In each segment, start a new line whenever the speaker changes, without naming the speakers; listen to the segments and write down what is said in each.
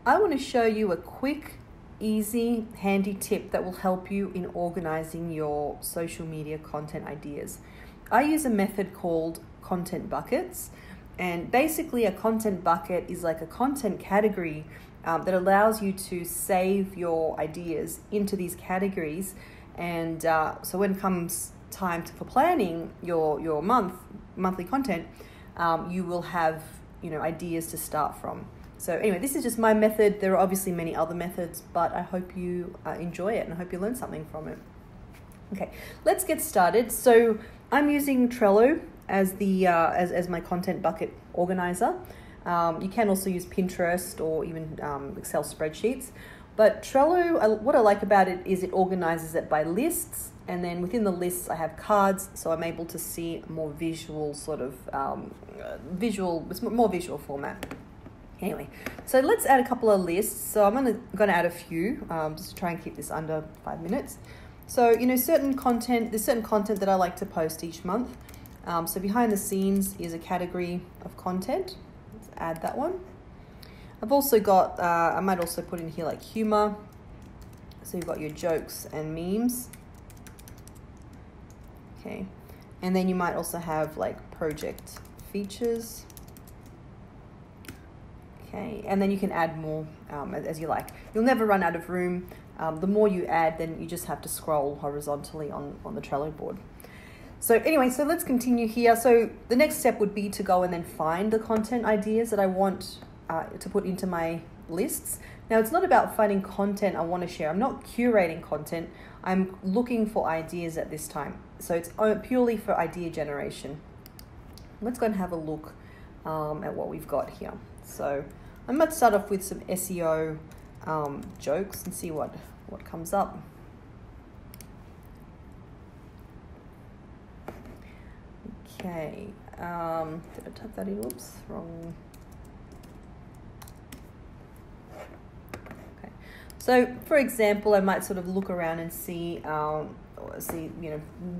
I want to show you a quick, easy, handy tip that will help you in organizing your social media content ideas. I use a method called content buckets, and basically a content bucket is like a content category that allows you to save your ideas into these categories. And so when it comes time for planning your monthly content, you will have ideas to start from. So anyway, this is just my method. There are obviously many other methods, but I hope you enjoy it and I hope you learn something from it. Okay, let's get started. So I'm using Trello as the as my content bucket organizer. You can also use Pinterest or even Excel spreadsheets. But Trello, what I like about it is it organizes it by lists, and then within the lists I have cards, so I'm able to see a more visual it's more visual format. Anyway, so let's add a couple of lists. So I'm going to add a few, just to try and keep this under 5 minutes. So, there's certain content that I like to post each month. So behind the scenes is a category of content. Let's add that one. I've also got, I might also put in here like humor. So you've got your jokes and memes. Okay. And then you might also have like project features. Okay. And then you can add more as you like. You'll never run out of room. The more you add, then you just have to scroll horizontally on the Trello board. So anyway, so let's continue here. So the next step would be to go and then find the content ideas that I want to put into my lists. Now, it's not about finding content I want to share. I'm not curating content. I'm looking for ideas at this time. So it's purely for idea generation. Let's go and have a look at what we've got here. So I might start off with some SEO jokes and see what comes up. Okay, did I type that in? Whoops, wrong. Okay, so for example, I might sort of look around and see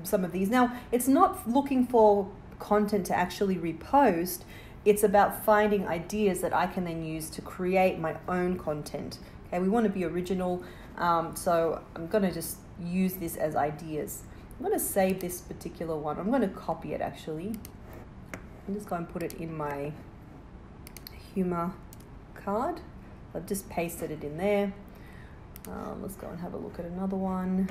some of these. Now, it's not looking for content to actually repost. It's about finding ideas that I can then use to create my own content. Okay, we want to be original, so I'm going to just use this as ideas. I'm going to save this particular one. I'm going to copy it actually. I'm just going to put it in my humor card. I've just pasted it in there. Let's go and have a look at another one.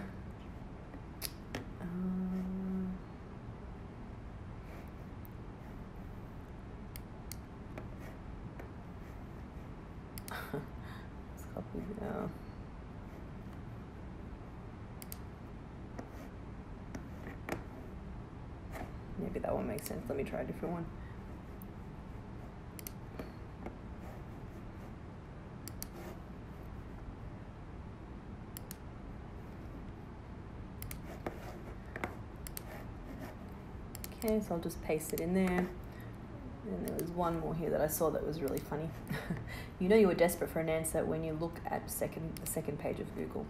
Let's copy now. Maybe that one makes sense. Let me try a different one. Okay, so I'll just paste it in there. And there was one more here that I saw that was really funny. You know you were desperate for an answer when you look at the second page of Google.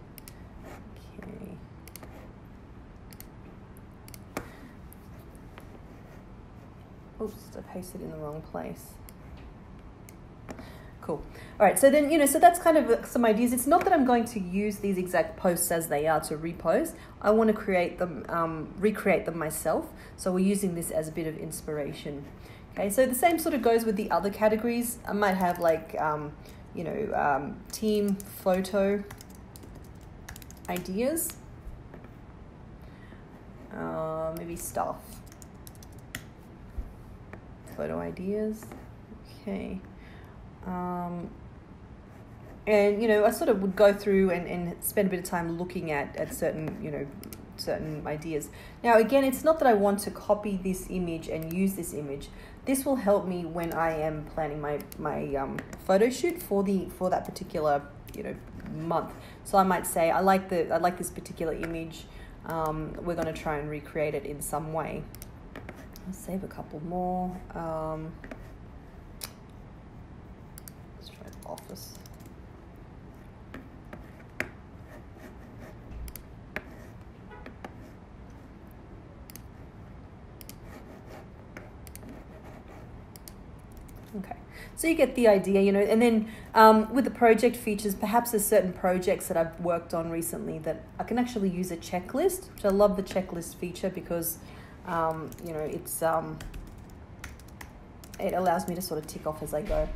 Okay. Oops, I pasted in the wrong place. Cool. All right, so then, so that's kind of some ideas. It's not that I'm going to use these exact posts as they are to repost. I want to create them, recreate them myself. So we're using this as a bit of inspiration. Okay, so the same sort of goes with the other categories. I might have like, team photo ideas. Maybe staff photo ideas. Okay. And, I sort of would go through and spend a bit of time looking at certain, certain ideas. Now, again, it's not that I want to copy this image and use this image. This will help me when I am planning my photo shoot for that particular, month. So I might say, I like this particular image. We're going to try and recreate it in some way. I'll save a couple more. Let's try Office. Okay, So you get the idea, you know, and then with the project features, perhaps there's certain projects that I've worked on recently that I can actually use a checklist, which I love the checklist feature because, you know, it allows me to sort of tick off as I go.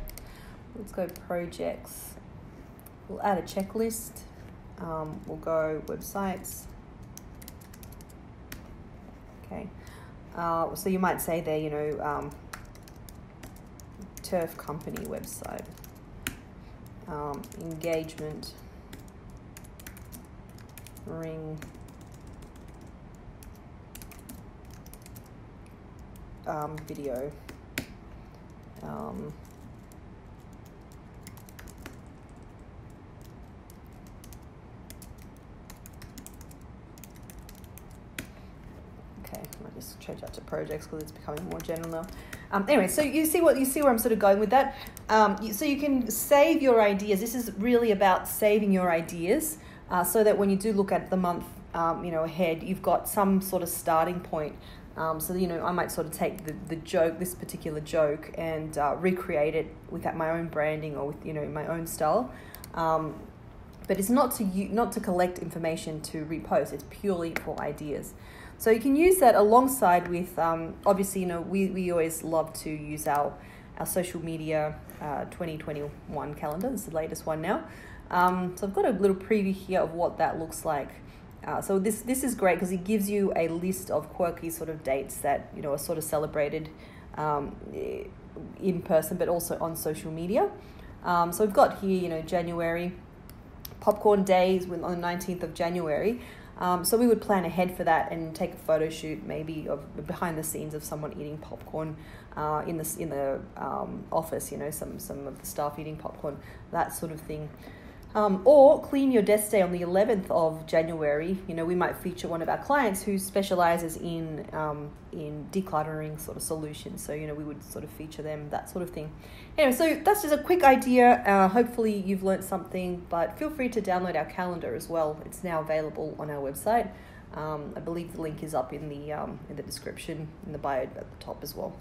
Let's go projects. We'll add a checklist. We'll go websites. Okay. So you might say there, you know, turf company website, engagement, ring, video, okay, I might just change that to projects because it's becoming more general now. Anyway, so you see where I'm sort of going with that. So you can save your ideas. This is really about saving your ideas, so that when you do look at the month, you know, ahead, you've got some sort of starting point. So, you know, I might sort of take the joke, this particular joke, and recreate it with my own branding or with, you know, my own style. But it's not to collect information to repost. It's purely for ideas. So you can use that alongside with, obviously, you know, we always love to use our social media 2021 calendar. This is the latest one now. So I've got a little preview here of what that looks like. So this is great because it gives you a list of quirky sort of dates that, you know, are sort of celebrated in person, but also on social media. So we've got here, you know, January, Popcorn Days on the 19th of January. So we would plan ahead for that and take a photo shoot, maybe of behind the scenes of someone eating popcorn in the office. You know, some of the staff eating popcorn, that sort of thing. Or clean your desk day on the 11th of January. You know, we might feature one of our clients who specializes in decluttering sort of solutions. So, you know, we would sort of feature them, that sort of thing. Anyway, so that's just a quick idea. Hopefully you've learned something, but feel free to download our calendar as well. It's now available on our website. I believe the link is up in the description, in the bio at the top as well.